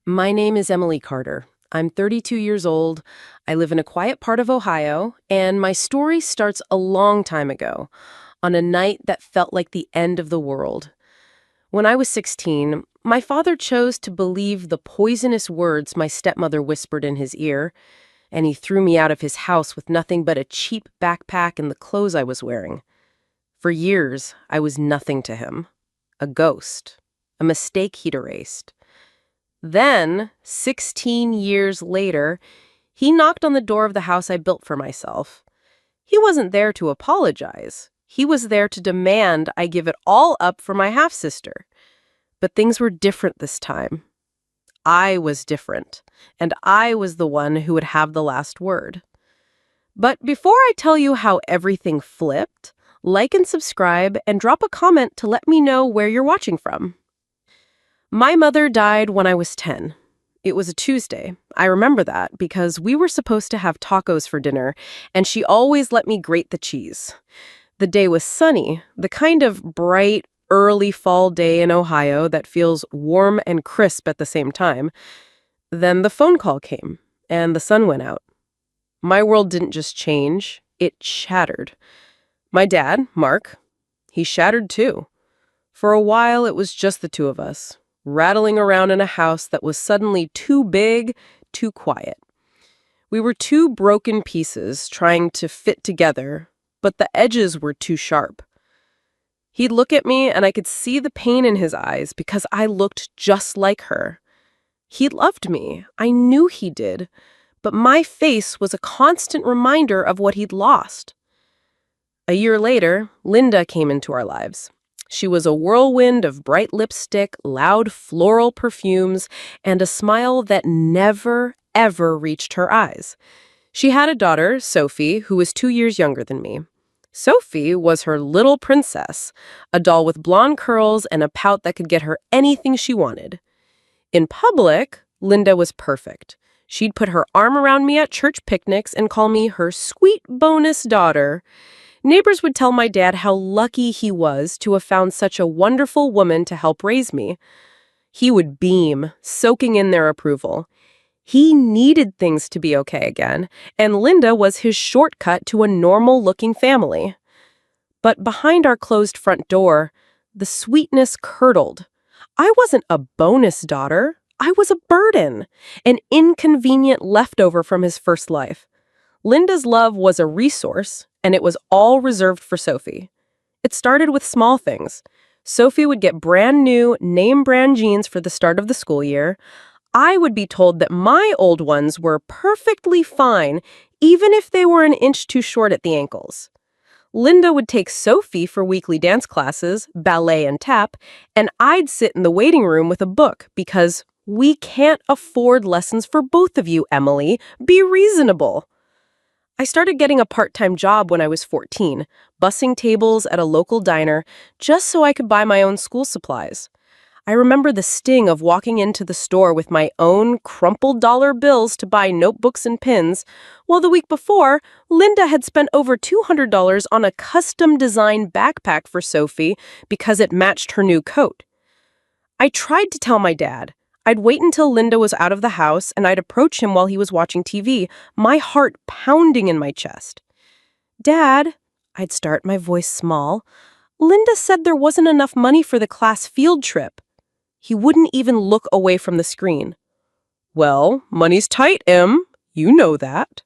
My name is Emily Carter. I'm 32 years old. I live in a quiet part of Ohio, and my story starts a long time ago, on a night that felt like the end of the world. When I was 16, my father chose to believe the poisonous words my stepmother whispered in his ear, and he threw me out of his house with nothing but a cheap backpack and the clothes I was wearing. For years, I was nothing to him. A ghost. A mistake he'd erased. Then, 16 years later, he knocked on the door of the house I built for myself. He wasn't there to apologize. He was there to demand I give it all up for my half-sister. But things were different this time. I was different, and I was the one who would have the last word. But before I tell you how everything flipped, like and subscribe and drop a comment to let me know where you're watching from. My mother died when I was 10. It was a Tuesday. I remember that because we were supposed to have tacos for dinner, and she always let me grate the cheese. The day was sunny, the kind of bright, early fall day in Ohio that feels warm and crisp at the same time. Then the phone call came, and the sun went out. My world didn't just change, it shattered. My dad, Mark, he shattered too. For a while, it was just the two of us, rattling around in a house that was suddenly too big, too quiet. We were two broken pieces trying to fit together, but the edges were too sharp. He'd look at me and I could see the pain in his eyes because I looked just like her. He loved me. I knew he did. But my face was a constant reminder of what he'd lost. A year later, Linda came into our lives. She was a whirlwind of bright lipstick, loud floral perfumes, and a smile that never, ever reached her eyes. She had a daughter, Sophie, who was 2 years younger than me. Sophie was her little princess, a doll with blonde curls and a pout that could get her anything she wanted. In public, Linda was perfect. She'd put her arm around me at church picnics and call me her sweet bonus daughter. Neighbors would tell my dad how lucky he was to have found such a wonderful woman to help raise me. He would beam, soaking in their approval. He needed things to be okay again, and Linda was his shortcut to a normal-looking family. But behind our closed front door, the sweetness curdled. I wasn't a bonus daughter. I was a burden, an inconvenient leftover from his first life. Linda's love was a resource, and it was all reserved for Sophie. It started with small things. Sophie would get brand new, name-brand jeans for the start of the school year. I would be told that my old ones were perfectly fine, even if they were an inch too short at the ankles. Linda would take Sophie for weekly dance classes, ballet and tap, and I'd sit in the waiting room with a book because we can't afford lessons for both of you, Emily. Be reasonable. I started getting a part-time job when I was 14, bussing tables at a local diner just so I could buy my own school supplies. I remember the sting of walking into the store with my own crumpled dollar bills to buy notebooks and pens, while the week before, Linda had spent over $200 on a custom-designed backpack for Sophie because it matched her new coat. I tried to tell my dad. I'd wait until Linda was out of the house and I'd approach him while he was watching TV, my heart pounding in my chest. "Dad," I'd start, my voice small, "Linda said there wasn't enough money for the class field trip." He wouldn't even look away from the screen. "Well, money's tight, Em. You know that."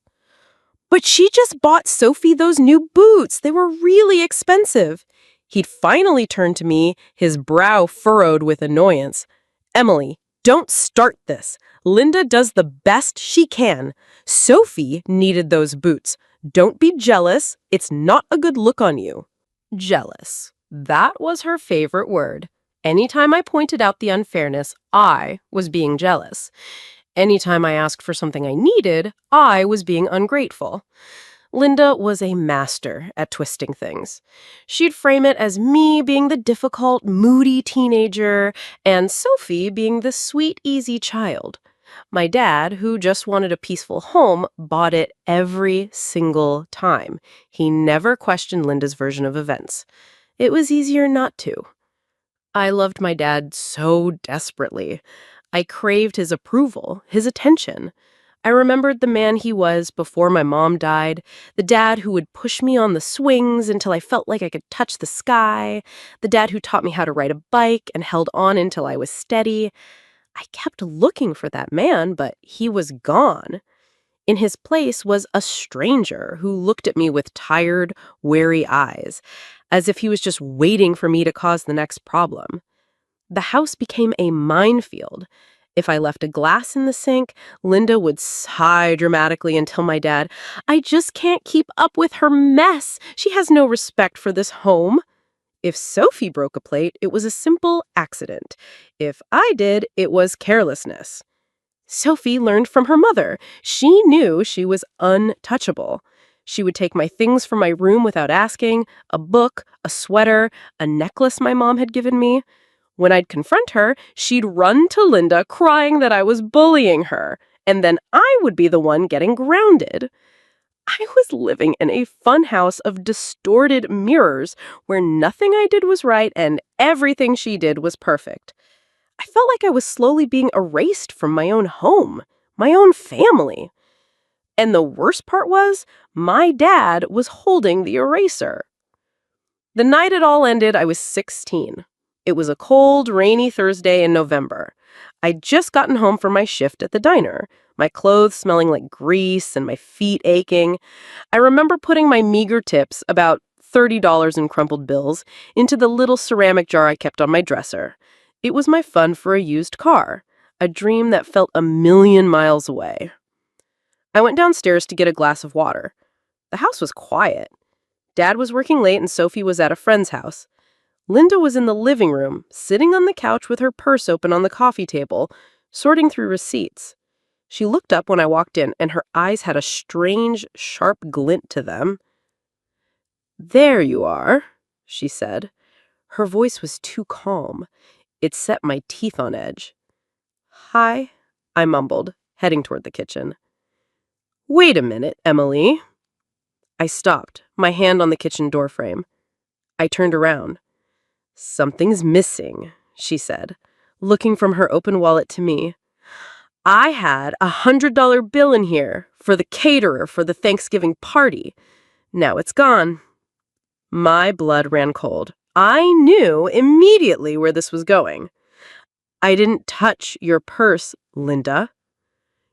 "But she just bought Sophie those new boots. They were really expensive." He'd finally turned to me, his brow furrowed with annoyance. "Emily, don't start this. Linda does the best she can. Sophie needed those boots. Don't be jealous. It's not a good look on you." Jealous. That was her favorite word. Anytime I pointed out the unfairness, I was being jealous. Anytime I asked for something I needed, I was being ungrateful. Linda was a master at twisting things. She'd frame it as me being the difficult, moody teenager, and Sophie being the sweet, easy child. My dad, who just wanted a peaceful home, bought it every single time. He never questioned Linda's version of events. It was easier not to. I loved my dad so desperately. I craved his approval, his attention. I remembered the man he was before my mom died, the dad who would push me on the swings until I felt like I could touch the sky, the dad who taught me how to ride a bike and held on until I was steady. I kept looking for that man, but he was gone. In his place was a stranger who looked at me with tired, wary eyes, as if he was just waiting for me to cause the next problem. The house became a minefield. If I left a glass in the sink, Linda would sigh dramatically and tell my dad, "I just can't keep up with her mess. She has no respect for this home." If Sophie broke a plate, it was a simple accident. If I did, it was carelessness. Sophie learned from her mother. She knew she was untouchable. She would take my things from my room without asking, a book, a sweater, a necklace my mom had given me. When I'd confront her, she'd run to Linda crying that I was bullying her, and then I would be the one getting grounded. I was living in a funhouse of distorted mirrors where nothing I did was right and everything she did was perfect. I felt like I was slowly being erased from my own home, my own family. And the worst part was, my dad was holding the eraser. The night it all ended, I was 16. It was a cold, rainy Thursday in November. I'd just gotten home from my shift at the diner, my clothes smelling like grease and my feet aching. I remember putting my meager tips, about $30 in crumpled bills, into the little ceramic jar I kept on my dresser. It was my fund for a used car, a dream that felt a million miles away. I went downstairs to get a glass of water. The house was quiet. Dad was working late and Sophie was at a friend's house. Linda was in the living room, sitting on the couch with her purse open on the coffee table, sorting through receipts. She looked up when I walked in, and her eyes had a strange, sharp glint to them. "There you are," she said. Her voice was too calm. It set my teeth on edge. "Hi," I mumbled, heading toward the kitchen. "Wait a minute, Emily." I stopped, my hand on the kitchen doorframe. I turned around. "Something's missing," she said, looking from her open wallet to me. "I had a $100 bill in here for the caterer for the Thanksgiving party. Now it's gone." My blood ran cold. I knew immediately where this was going. "I didn't touch your purse, Linda."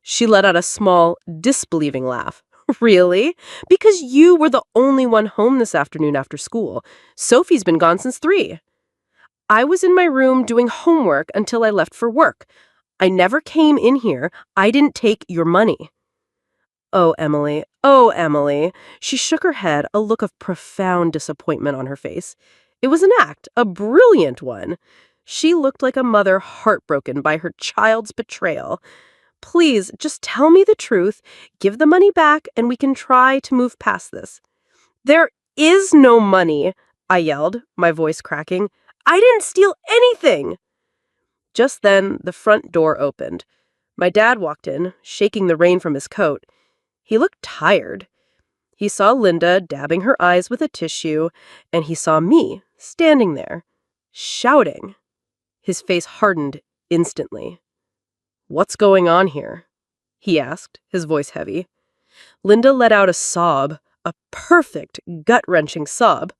She let out a small, disbelieving laugh. "Really? Because you were the only one home this afternoon after school. Sophie's been gone since 3. I was in my room doing homework until I left for work. I never came in here. I didn't take your money." "Oh, Emily. Oh, Emily." She shook her head, a look of profound disappointment on her face. It was an act, a brilliant one. She looked like a mother heartbroken by her child's betrayal. "Please, just tell me the truth. Give the money back, and we can try to move past this." "There is no money," I yelled, my voice cracking. "I didn't steal anything." Just then, the front door opened. My dad walked in, shaking the rain from his coat. He looked tired. He saw Linda dabbing her eyes with a tissue, and he saw me standing there, shouting. His face hardened instantly. "What's going on here?" he asked, his voice heavy. Linda let out a sob, a perfect, gut-wrenching sob.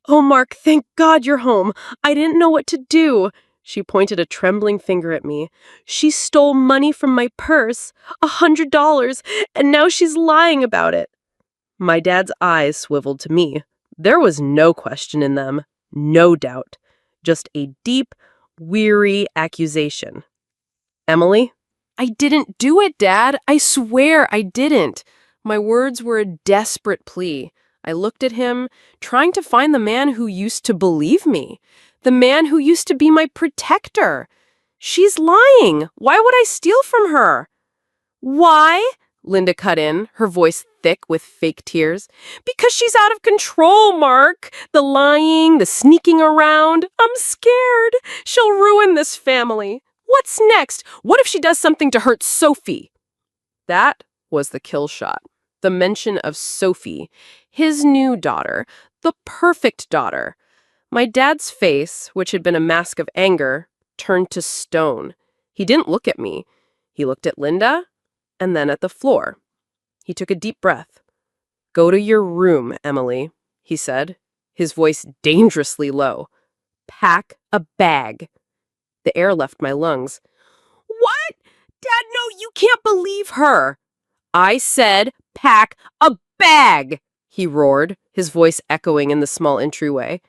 "Oh, Mark, thank God you're home. I didn't know what to do." She pointed a trembling finger at me. "She stole money from my purse, $100, and now she's lying about it." My dad's eyes swiveled to me. There was no question in them, no doubt, just a deep, weary accusation. "Emily?" "I didn't do it, Dad. I swear I didn't." My words were a desperate plea. I looked at him, trying to find the man who used to believe me, the man who used to be my protector. "She's lying. Why would I steal from her?" "Why?" Linda cut in, her voice thick with fake tears. "Because she's out of control, Mark. The lying, the sneaking around. I'm scared. She'll ruin this family. What's next? What if she does something to hurt Sophie?" That was the kill shot. The mention of Sophie, his new daughter, the perfect daughter. My dad's face, which had been a mask of anger, turned to stone. He didn't look at me. He looked at Linda and then at the floor. He took a deep breath. "Go to your room, Emily," he said, his voice dangerously low. "Pack a bag." The air left my lungs. "What? Dad, no, you can't believe her." "I said pack a bag," he roared, his voice echoing in the small entryway.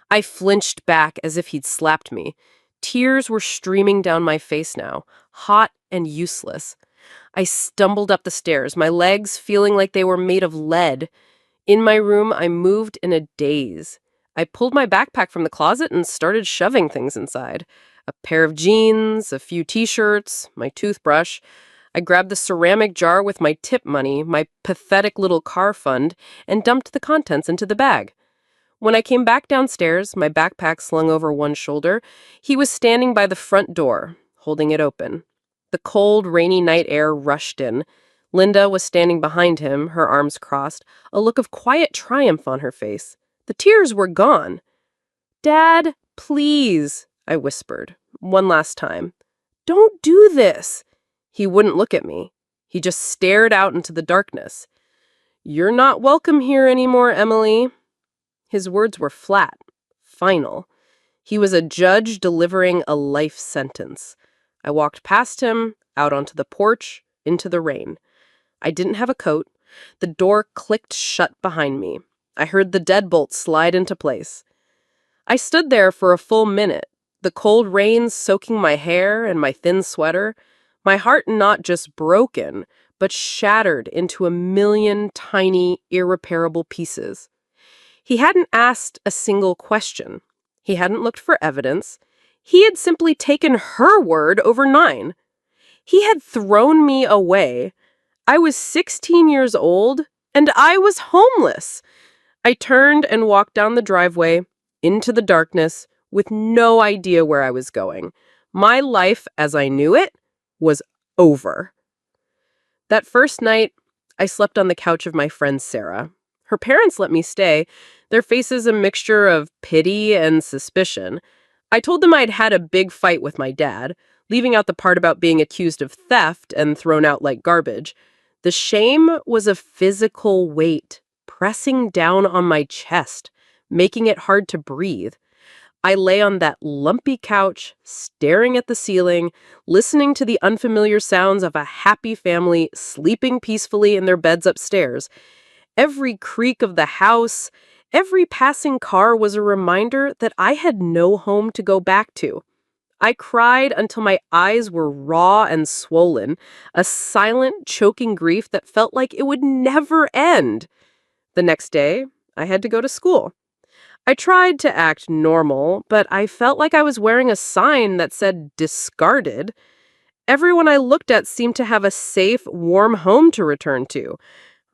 I flinched back as if he'd slapped me. Tears were streaming down my face now, hot and useless. I stumbled up the stairs, my legs feeling like they were made of lead. In my room, I moved in a daze. I pulled my backpack from the closet and started shoving things inside. A pair of jeans, a few t-shirts, my toothbrush. I grabbed the ceramic jar with my tip money, my pathetic little car fund, and dumped the contents into the bag. When I came back downstairs, my backpack slung over one shoulder, he was standing by the front door, holding it open. The cold, rainy night air rushed in. Linda was standing behind him, her arms crossed, a look of quiet triumph on her face. The tears were gone. "Dad, please," I whispered, one last time. "Don't do this." He wouldn't look at me. He just stared out into the darkness. "You're not welcome here anymore, Emily." His words were flat, final. He was a judge delivering a life sentence. I walked past him, out onto the porch, into the rain. I didn't have a coat. The door clicked shut behind me. I heard the deadbolt slide into place. I stood there for a full minute, the cold rain soaking my hair and my thin sweater, my heart not just broken, but shattered into a million tiny, irreparable pieces. He hadn't asked a single question. He hadn't looked for evidence. He had simply taken her word over mine. He had thrown me away. I was 16 years old, and I was homeless. I turned and walked down the driveway, into the darkness, with no idea where I was going. My life, as I knew it, was over. That first night, I slept on the couch of my friend Sarah. Her parents let me stay, their faces a mixture of pity and suspicion. I told them I'd had a big fight with my dad, leaving out the part about being accused of theft and thrown out like garbage. The shame was a physical weight, pressing down on my chest, making it hard to breathe. I lay on that lumpy couch, staring at the ceiling, listening to the unfamiliar sounds of a happy family sleeping peacefully in their beds upstairs. Every creak of the house, every passing car was a reminder that I had no home to go back to. I cried until my eyes were raw and swollen, a silent, choking grief that felt like it would never end. The next day, I had to go to school. I tried to act normal, but I felt like I was wearing a sign that said discarded. Everyone I looked at seemed to have a safe, warm home to return to.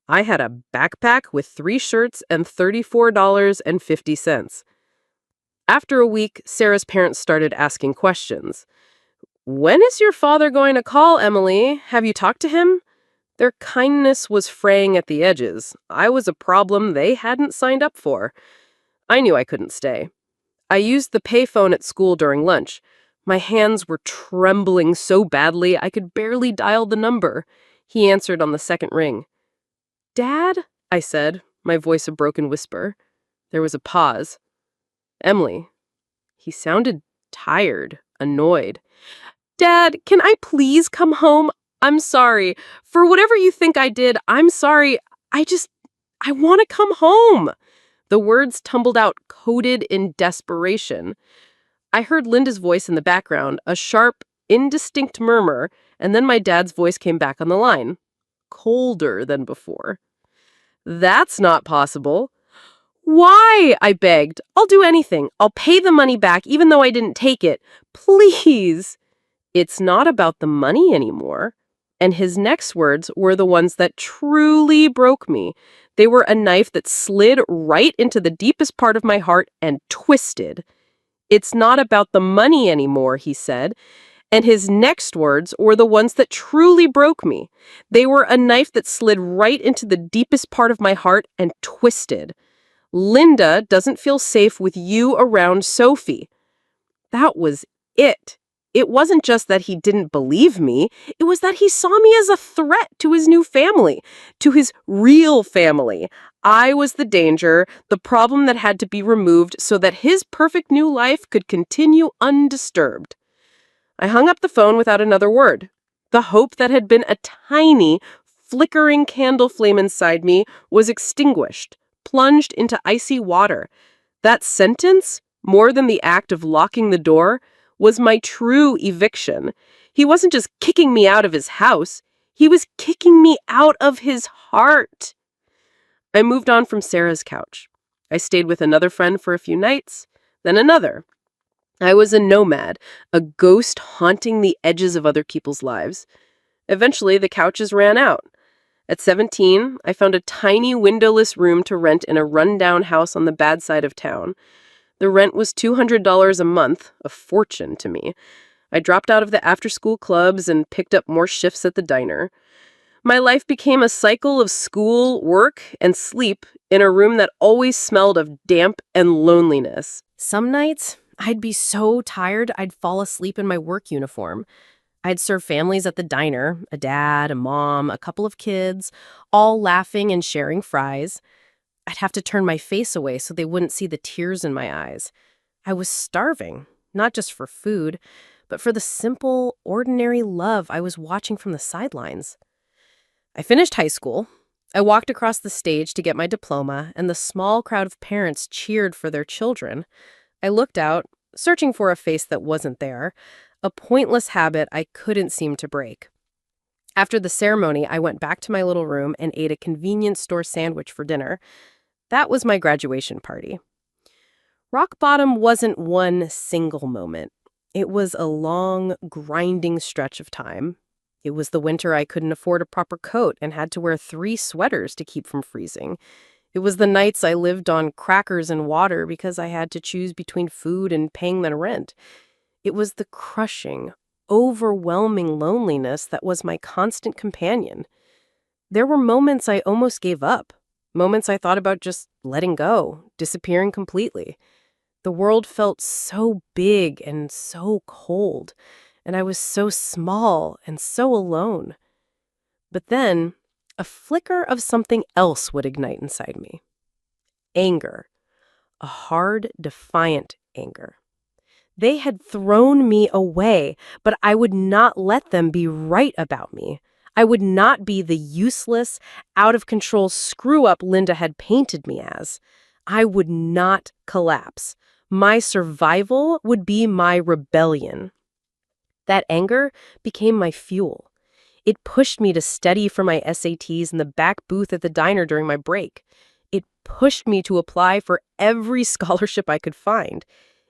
I had a backpack with 3 shirts and $34.50. After a week, Sarah's parents started asking questions. "When is your father going to call, Emily? Have you talked to him?" Their kindness was fraying at the edges. I was a problem they hadn't signed up for. I knew I couldn't stay. I used the payphone at school during lunch. My hands were trembling so badly I could barely dial the number. He answered on the second ring. "Dad?" I said, my voice a broken whisper. There was a pause. "Emily." He sounded tired, annoyed. "Dad, can I please come home? I'm sorry. For whatever you think I did, I'm sorry. I want to come home." The words tumbled out, coded in desperation. I heard Linda's voice in the background, a sharp, indistinct murmur, and then my dad's voice came back on the line, colder than before. "That's not possible." "Why?" I begged. "I'll do anything. I'll pay the money back even though I didn't take it. Please." "It's not about the money anymore." And his next words were the ones that truly broke me. They were a knife that slid right into the deepest part of my heart and twisted. "It's not about the money anymore," he said. And his next words were the ones that truly broke me. They were a knife that slid right into the deepest part of my heart and twisted. "Linda doesn't feel safe with you around Sophie." That was it. It wasn't just that he didn't believe me, it was that he saw me as a threat to his new family, to his real family. I was the danger, the problem that had to be removed so that his perfect new life could continue undisturbed. I hung up the phone without another word. The hope that had been a tiny, flickering candle flame inside me was extinguished, plunged into icy water. That sentence, more than the act of locking the door, was my true eviction. He wasn't just kicking me out of his house, he was kicking me out of his heart. I moved on from Sarah's couch. I stayed with another friend for a few nights, then another. I was a nomad, a ghost haunting the edges of other people's lives. Eventually, the couches ran out. At 17, I found a tiny windowless room to rent in a rundown house on the bad side of town. The rent was $200 a month, a fortune to me. I dropped out of the after-school clubs and picked up more shifts at the diner. My life became a cycle of school, work, and sleep in a room that always smelled of damp and loneliness. Some nights, I'd be so tired I'd fall asleep in my work uniform. I'd serve families at the diner, a dad, a mom, a couple of kids, all laughing and sharing fries. I'd have to turn my face away so they wouldn't see the tears in my eyes. I was starving, not just for food, but for the simple, ordinary love I was watching from the sidelines. I finished high school. I walked across the stage to get my diploma, and the small crowd of parents cheered for their children. I looked out, searching for a face that wasn't there, a pointless habit I couldn't seem to break. After the ceremony, I went back to my little room and ate a convenience store sandwich for dinner. That was my graduation party. Rock bottom wasn't one single moment. It was a long, grinding stretch of time. It was the winter I couldn't afford a proper coat and had to wear 3 sweaters to keep from freezing. It was the nights I lived on crackers and water because I had to choose between food and paying the rent. It was the crushing, overwhelming loneliness that was my constant companion. There were moments I almost gave up, moments I thought about just letting go, disappearing completely. The world felt so big and so cold, and I was so small and so alone. But then, a flicker of something else would ignite inside me. Anger. A hard, defiant anger. They had thrown me away, but I would not let them be right about me. I would not be the useless, out-of-control screw-up Linda had painted me as. I would not collapse. My survival would be my rebellion. That anger became my fuel. It pushed me to study for my SATs in the back booth at the diner during my break. It pushed me to apply for every scholarship I could find.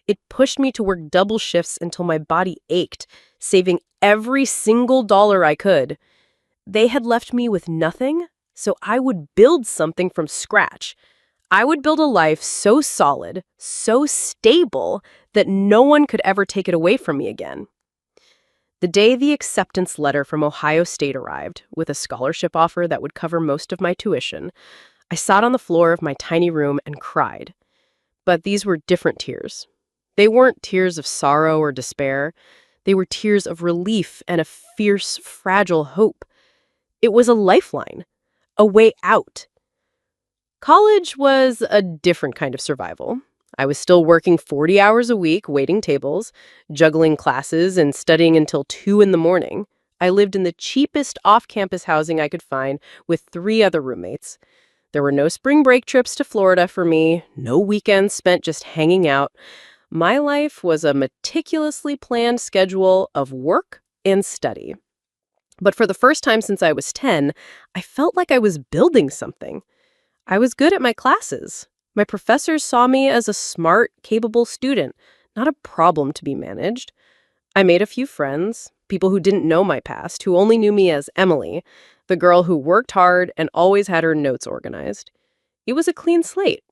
It pushed me to work double shifts until my body ached, saving every single dollar I could. They had left me with nothing, so I would build something from scratch. I would build a life so solid, so stable, that no one could ever take it away from me again. The day the acceptance letter from Ohio State arrived, with a scholarship offer that would cover most of my tuition, I sat on the floor of my tiny room and cried. But these were different tears. They weren't tears of sorrow or despair. They were tears of relief and a fierce, fragile hope. It was a lifeline, a way out. College was a different kind of survival. I was still working 40 hours a week, waiting tables, juggling classes, and studying until 2 in the morning. I lived in the cheapest off-campus housing I could find with 3 other roommates. There were no spring break trips to Florida for me, no weekends spent just hanging out. My life was a meticulously planned schedule of work and study. But for the first time since I was 10, I felt like I was building something. I was good at my classes. My professors saw me as a smart, capable student, not a problem to be managed. I made a few friends, people who didn't know my past, who only knew me as Emily, the girl who worked hard and always had her notes organized. It was a clean slate.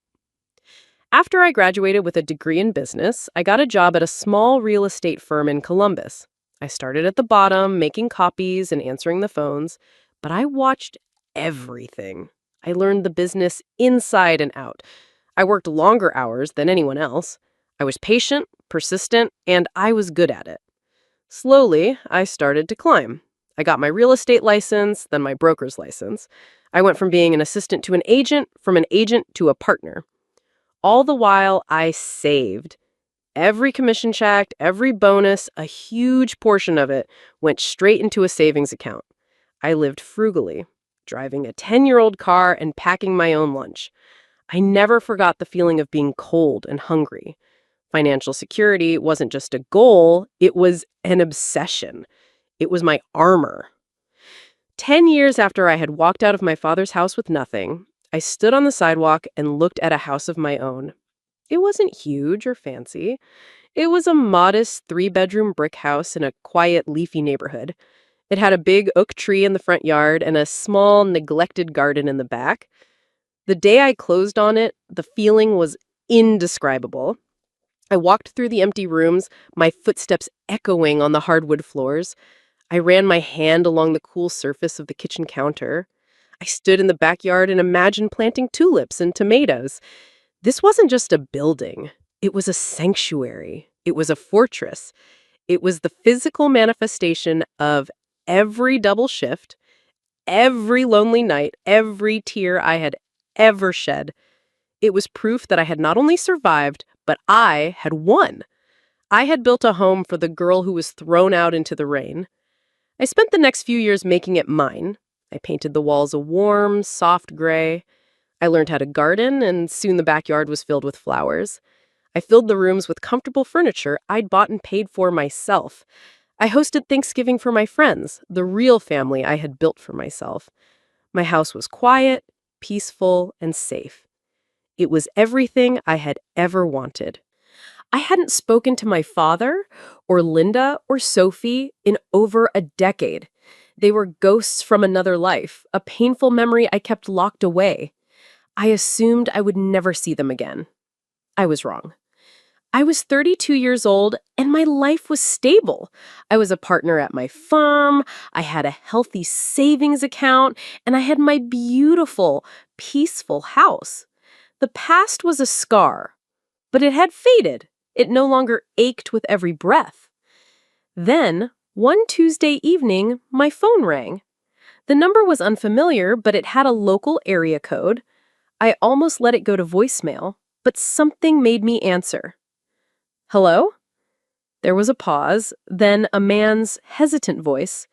After I graduated with a degree in business, I got a job at a small real estate firm in Columbus. I started at the bottom, making copies and answering the phones, but I watched everything. I learned the business inside and out. I worked longer hours than anyone else. I was patient, persistent, and I was good at it. Slowly, I started to climb. I got my real estate license, then my broker's license. I went from being an assistant to an agent, from an agent to a partner. All the while, I saved. Every commission check, every bonus, a huge portion of it went straight into a savings account. I lived frugally, driving a 10-year-old car and packing my own lunch. I never forgot the feeling of being cold and hungry. Financial security wasn't just a goal, it was an obsession. It was my armor. 10 years after I had walked out of my father's house with nothing, I stood on the sidewalk and looked at a house of my own. It wasn't huge or fancy. It was a modest 3-bedroom brick house in a quiet, leafy neighborhood. It had a big oak tree in the front yard and a small, neglected garden in the back. The day I closed on it, the feeling was indescribable. I walked through the empty rooms, my footsteps echoing on the hardwood floors. I ran my hand along the cool surface of the kitchen counter. I stood in the backyard and imagined planting tulips and tomatoes. This wasn't just a building. It was a sanctuary. It was a fortress. It was the physical manifestation of every double shift, every lonely night, every tear I had ever shed. It was proof that I had not only survived, but I had won. I had built a home for the girl who was thrown out into the rain. I spent the next few years making it mine. I painted the walls a warm, soft gray. I learned how to garden, and soon the backyard was filled with flowers. I filled the rooms with comfortable furniture I'd bought and paid for myself. I hosted Thanksgiving for my friends, the real family I had built for myself. My house was quiet, peaceful, and safe. It was everything I had ever wanted. I hadn't spoken to my father, or Linda, or Sophie in over a decade. They were ghosts from another life, a painful memory I kept locked away. I assumed I would never see them again. I was wrong. I was 32 years old, and my life was stable. I was a partner at my firm, I had a healthy savings account, and I had my beautiful, peaceful house. The past was a scar, but it had faded. It no longer ached with every breath. Then, one Tuesday evening, my phone rang. The number was unfamiliar, but it had a local area code. I almost let it go to voicemail, but something made me answer. Hello? There was a pause, then a man's hesitant voice.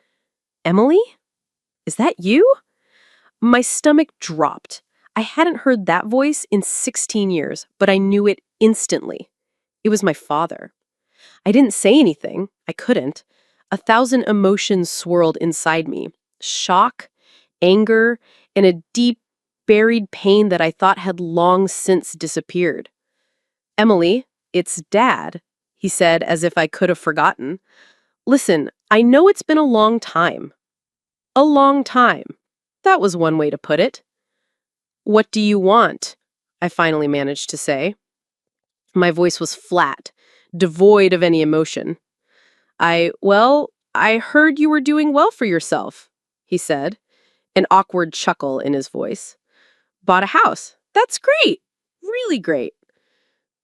Emily? Is that you? My stomach dropped. I hadn't heard that voice in 16 years, but I knew it instantly. It was my father. I didn't say anything. I couldn't. 1,000 emotions swirled inside me. Shock, anger, and a deep, buried pain that I thought had long since disappeared. Emily, it's Dad, he said as if I could have forgotten. Listen, I know it's been a long time. A long time. That was one way to put it. What do you want? I finally managed to say. My voice was flat, devoid of any emotion. I heard you were doing well for yourself, he said, an awkward chuckle in his voice. Bought a house. That's great. Really great.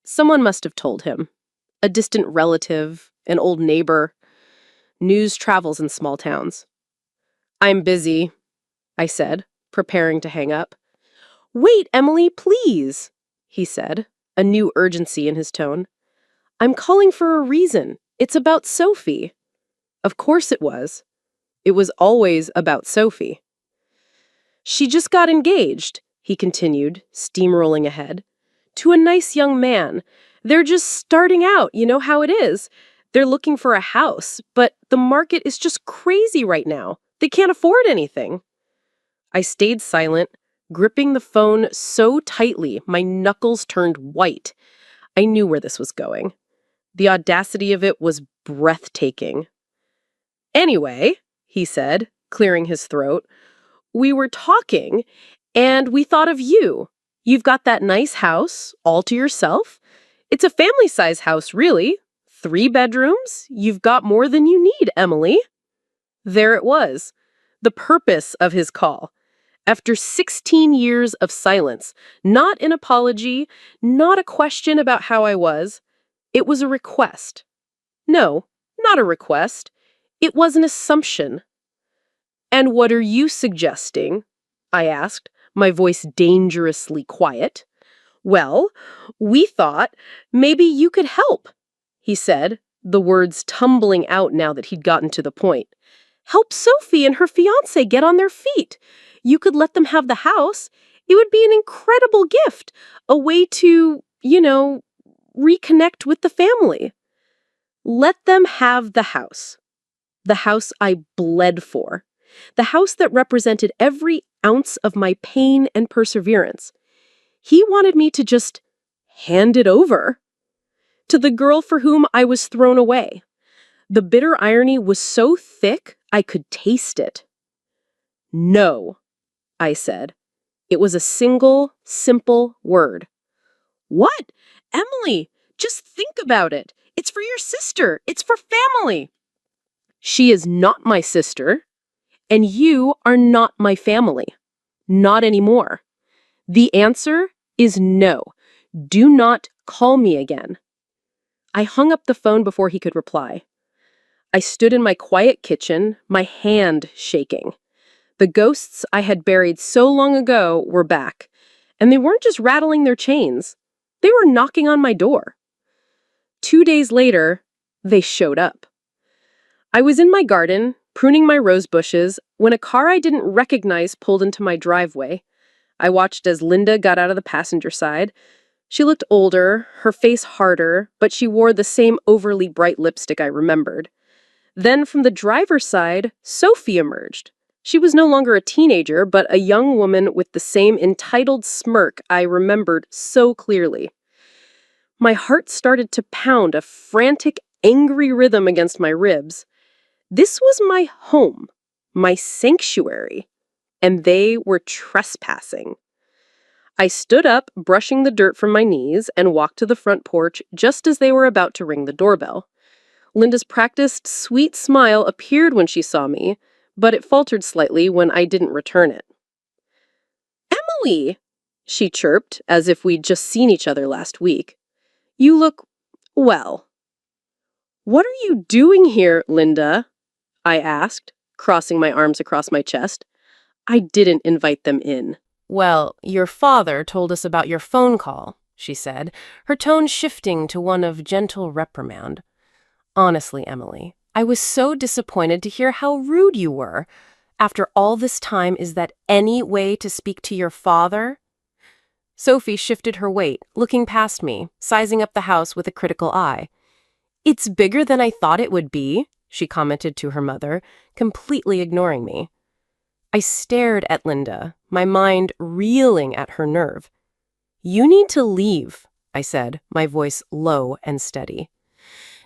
Someone must have told him. A distant relative, an old neighbor. News travels in small towns. I'm busy, I said, preparing to hang up. Wait, Emily, please, he said, a new urgency in his tone. I'm calling for a reason. It's about Sophie. Of course it was. It was always about Sophie. She just got engaged, he continued, steamrolling ahead, to a nice young man. They're just starting out, you know how it is. They're looking for a house, but the market is just crazy right now. They can't afford anything. I stayed silent, gripping the phone so tightly my knuckles turned white. I knew where this was going. The audacity of it was breathtaking. Anyway, he said, clearing his throat, we were talking, and we thought of you. You've got that nice house, all to yourself. It's a family-size house, really. 3 bedrooms. You've got more than you need, Emily. There it was, the purpose of his call. After 16 years of silence, not an apology, not a question about how I was, it was a request. No, not a request. It was an assumption. And what are you suggesting? I asked, my voice dangerously quiet. Well, we thought maybe you could help, he said, the words tumbling out now that he'd gotten to the point. Help Sophie and her fiancé get on their feet. You could let them have the house. It would be an incredible gift, a way to, reconnect with the family. Let them have the house I bled for, the house that represented every ounce of my pain and perseverance. He wanted me to just hand it over to the girl for whom I was thrown away. The bitter irony was so thick I could taste it. No, I said. It was a single, simple word. What? Emily, just think about it. It's for your sister. It's for family. She is not my sister, and you are not my family. Not anymore. The answer is no. Do not call me again. I hung up the phone before he could reply. I stood in my quiet kitchen, my hand shaking. The ghosts I had buried so long ago were back, and they weren't just rattling their chains. They were knocking on my door. 2 days later, they showed up. I was in my garden, pruning my rose bushes, when a car I didn't recognize pulled into my driveway. I watched as Linda got out of the passenger side. She looked older, her face harder, but she wore the same overly bright lipstick I remembered. Then from the driver's side, Sophie emerged. She was no longer a teenager, but a young woman with the same entitled smirk I remembered so clearly. My heart started to pound a frantic, angry rhythm against my ribs. This was my home, my sanctuary, and they were trespassing. I stood up, brushing the dirt from my knees, and walked to the front porch just as they were about to ring the doorbell. Linda's practiced, sweet smile appeared when she saw me, but it faltered slightly when I didn't return it. Emily, she chirped, as if we'd just seen each other last week. You look well. What are you doing here, Linda? I asked, crossing my arms across my chest. I didn't invite them in. Well, your father told us about your phone call, she said, her tone shifting to one of gentle reprimand. Honestly, Emily, I was so disappointed to hear how rude you were. After all this time, is that any way to speak to your father? Sophie shifted her weight, looking past me, sizing up the house with a critical eye. It's bigger than I thought it would be, she commented to her mother, completely ignoring me. I stared at Linda, my mind reeling at her nerve. You need to leave, I said, my voice low and steady.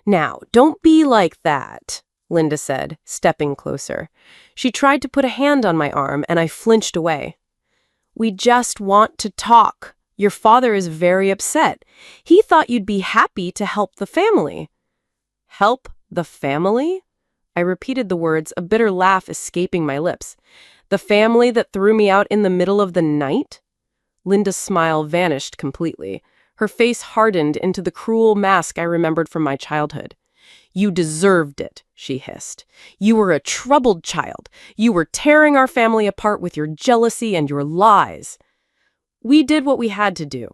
Now, don't be like that, Linda said, stepping closer. She tried to put a hand on my arm, and I flinched away. We just want to talk. Your father is very upset. He thought you'd be happy to help the family. Help the family? I repeated the words, a bitter laugh escaping my lips. The family that threw me out in the middle of the night? Linda's smile vanished completely. Her face hardened into the cruel mask I remembered from my childhood. You deserved it, she hissed. You were a troubled child. You were tearing our family apart with your jealousy and your lies. We did what we had to do.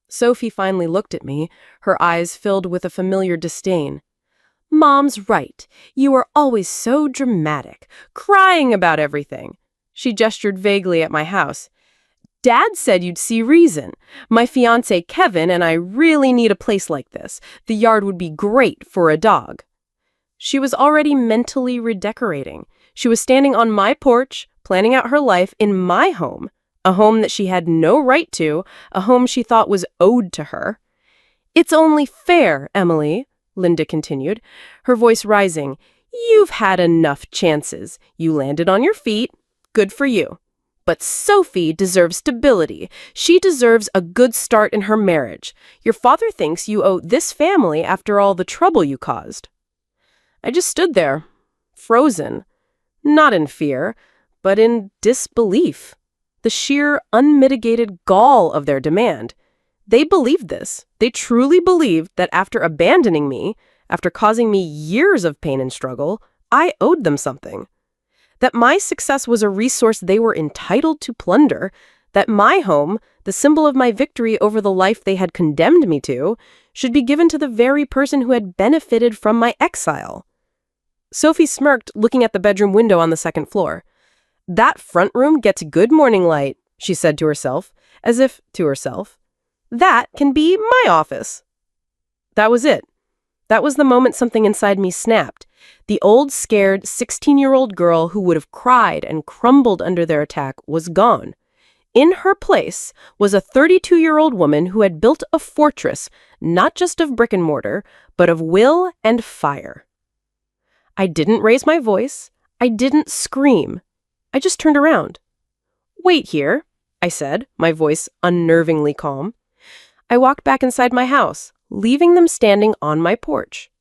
Sophie finally looked at me, her eyes filled with a familiar disdain. Mom's right. You are always so dramatic, crying about everything. She gestured vaguely at my house. Dad said you'd see reason. My fiancé Kevin and I really need a place like this. The yard would be great for a dog. She was already mentally redecorating. She was standing on my porch, planning out her life in my home, a home that she had no right to, a home she thought was owed to her. It's only fair, Emily, Linda continued, her voice rising. You've had enough chances. You landed on your feet. Good for you. But Sophie deserves stability. She deserves a good start in her marriage. Your father thinks you owe this family after all the trouble you caused. I just stood there, frozen, not in fear, but in disbelief. The sheer, unmitigated gall of their demand. They believed this. They truly believed that after abandoning me, After causing me years of pain and struggle, I owed them something. That my success was a resource they were entitled to plunder, that my home, the symbol of my victory over the life they had condemned me to, should be given to the very person who had benefited from my exile. Sophie smirked, looking at the bedroom window on the second floor. "That front room gets good morning light," she said to herself, as if to herself. "That can be my office." That was it. That was the moment something inside me snapped. The old, scared, 16-year-old girl who would have cried and crumbled under their attack was gone. In her place was a 32-year-old woman who had built a fortress, not just of brick and mortar, but of will and fire. I didn't raise my voice. I didn't scream. I just turned around. "Wait here," I said, my voice unnervingly calm. I walked back inside my house, leaving them standing on my porch.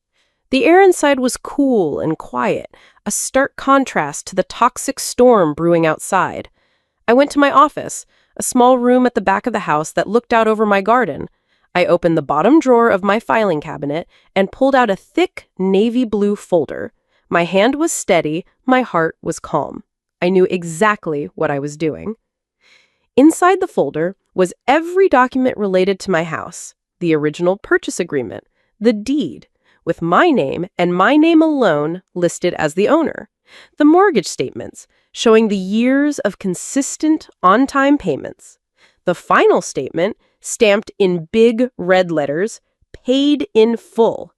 The air inside was cool and quiet, a stark contrast to the toxic storm brewing outside. I went to my office, a small room at the back of the house that looked out over my garden. I opened the bottom drawer of my filing cabinet and pulled out a thick navy blue folder. My hand was steady, my heart was calm. I knew exactly what I was doing. Inside the folder was every document related to my house, the original purchase agreement, the deed, with my name and my name alone listed as the owner, the mortgage statements showing the years of consistent on-time payments, the final statement stamped in big red letters, paid in full,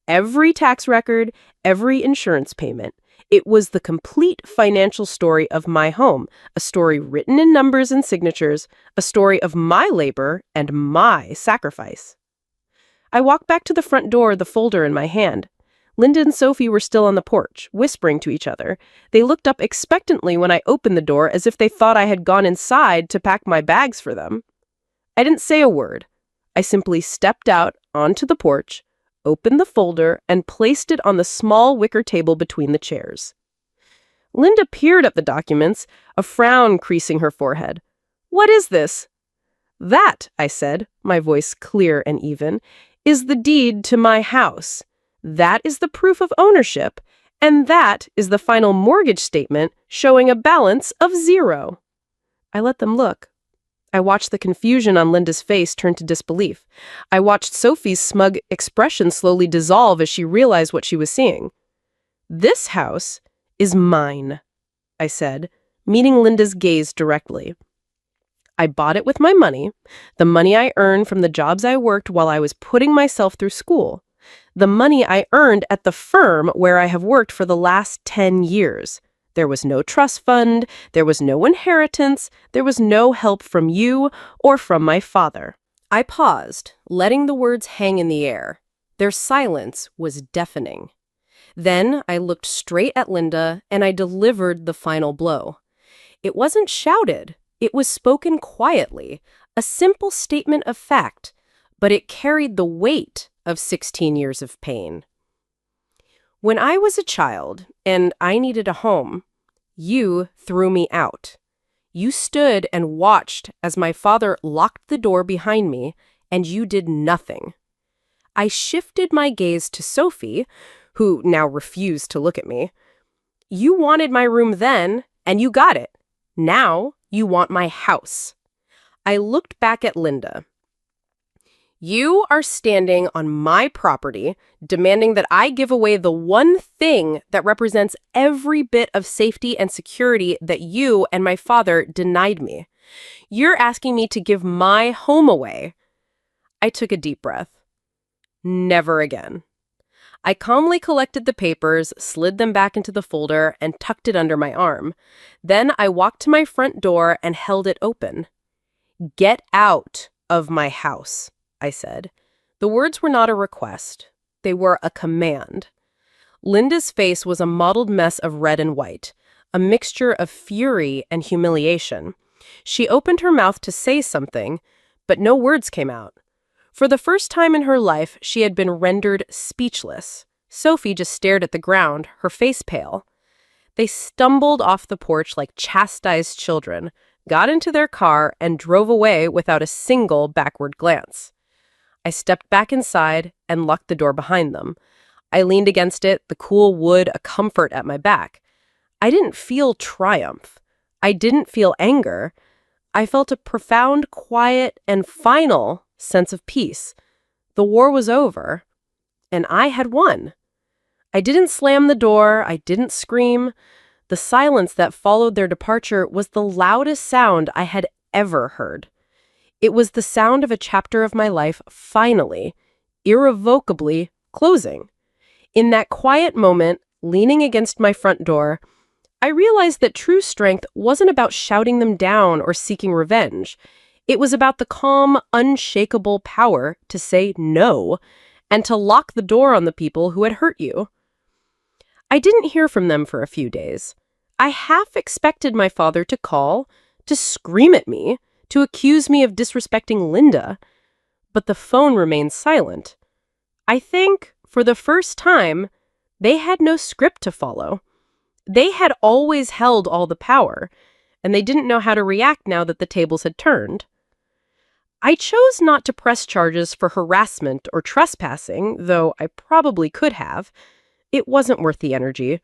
every tax record, every insurance payment. It was the complete financial story of my home, a story written in numbers and signatures, a story of my labor and my sacrifice. I walked back to the front door, the folder in my hand. Linda and Sophie were still on the porch, whispering to each other. They looked up expectantly when I opened the door, as if they thought I had gone inside to pack my bags for them. I didn't say a word. I simply stepped out onto the porch, opened the folder, and placed it on the small wicker table between the chairs. Linda peered at the documents, a frown creasing her forehead. "What is this?" "That," I said, my voice clear and even, "is the deed to my house. That is the proof of ownership, and that is the final mortgage statement showing a balance of 0. I let them look. I watched the confusion on Linda's face turn to disbelief. I watched Sophie's smug expression slowly dissolve as she realized what she was seeing. "This house is mine," I said, meeting Linda's gaze directly. "I bought it with my money, the money I earned from the jobs I worked while I was putting myself through school, the money I earned at the firm where I have worked for the last 10 years. There was no trust fund, there was no inheritance, there was no help from you or from my father." I paused, letting the words hang in the air. Their silence was deafening. Then I looked straight at Linda and I delivered the final blow. It wasn't shouted. It was spoken quietly, a simple statement of fact, but it carried the weight of 16 years of pain. When I was a child and I needed a home, you threw me out. You stood and watched as my father locked the door behind me, and you did nothing. I shifted my gaze to Sophie, who now refused to look at me. You wanted my room then, and you got it. Now you want my house. I looked back at Linda. You are standing on my property, demanding that I give away the one thing that represents every bit of safety and security that you and my father denied me. You're asking me to give my home away. I took a deep breath. Never again. I calmly collected the papers, slid them back into the folder, and tucked it under my arm. Then I walked to my front door and held it open. "Get out of my house," I said. The words were not a request. They were a command. Linda's face was a mottled mess of red and white, a mixture of fury and humiliation. She opened her mouth to say something, but no words came out. For the first time in her life, she had been rendered speechless. Sophie just stared at the ground, her face pale. They stumbled off the porch like chastised children, got into their car, and drove away without a single backward glance. I stepped back inside and locked the door behind them. I leaned against it, the cool wood a comfort at my back. I didn't feel triumph. I didn't feel anger. I felt a profound, quiet, and final sense of peace. The war was over, and I had won. I didn't slam the door. I didn't scream. The silence that followed their departure was the loudest sound I had ever heard. It was the sound of a chapter of my life finally, irrevocably closing. In that quiet moment, leaning against my front door, I realized that true strength wasn't about shouting them down or seeking revenge. It was about the calm, unshakable power to say no and to lock the door on the people who had hurt you. I didn't hear from them for a few days. I half expected my father to call, to scream at me, to accuse me of disrespecting Linda, but the phone remained silent. I think, for the first time, they had no script to follow. They had always held all the power, and they didn't know how to react now that the tables had turned. I chose not to press charges for harassment or trespassing, though I probably could have. It wasn't worth the energy.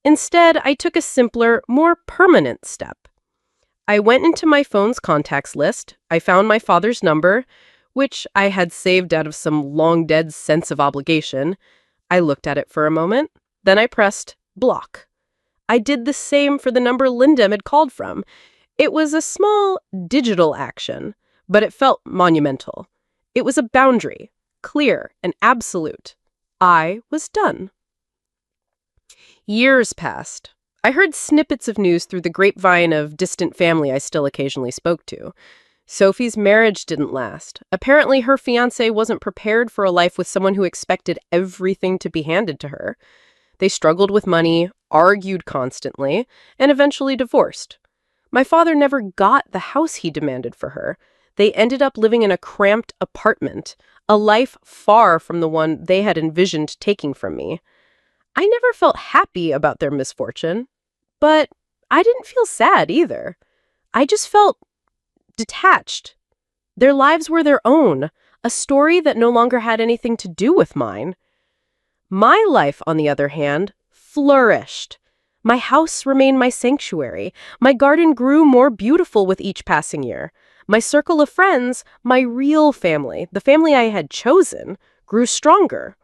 Instead, I took a simpler, more permanent step. I went into my phone's contacts list. I found my father's number, which I had saved out of some long-dead sense of obligation. I looked at it for a moment. Then I pressed block. I did the same for the number Linda had called from. It was a small digital action, but it felt monumental. It was a boundary, clear and absolute. I was done. Years passed. I heard snippets of news through the grapevine of distant family I still occasionally spoke to. Sophie's marriage didn't last. Apparently, her fiancé wasn't prepared for a life with someone who expected everything to be handed to her. They struggled with money, argued constantly, and eventually divorced. My father never got the house he demanded for her. They ended up living in a cramped apartment, a life far from the one they had envisioned taking from me. I never felt happy about their misfortune, but I didn't feel sad either. I just felt detached. Their lives were their own, a story that no longer had anything to do with mine. My life, on the other hand, flourished. My house remained my sanctuary. My garden grew more beautiful with each passing year. My circle of friends, my real family, the family I had chosen, grew stronger.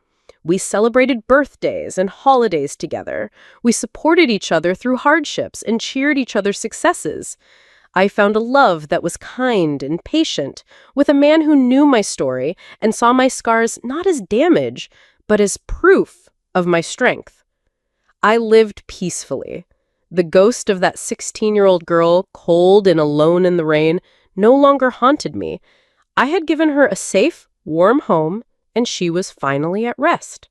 We celebrated birthdays and holidays together. We supported each other through hardships and cheered each other's successes. I found a love that was kind and patient, with a man who knew my story and saw my scars not as damage, but as proof of my strength. I lived peacefully. The ghost of that 16-year-old girl, cold and alone in the rain, no longer haunted me. I had given her a safe, warm home, and she was finally at rest.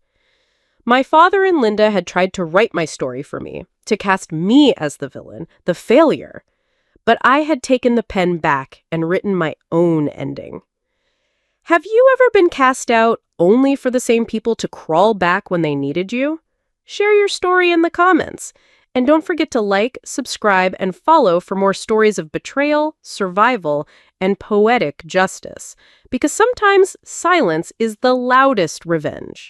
My father and Linda had tried to write my story for me, to cast me as the villain, the failure. But I had taken the pen back and written my own ending. Have you ever been cast out only for the same people to crawl back when they needed you? Share your story in the comments. And don't forget to like, subscribe, and follow for more stories of betrayal, survival, and poetic justice. Because sometimes silence is the loudest revenge.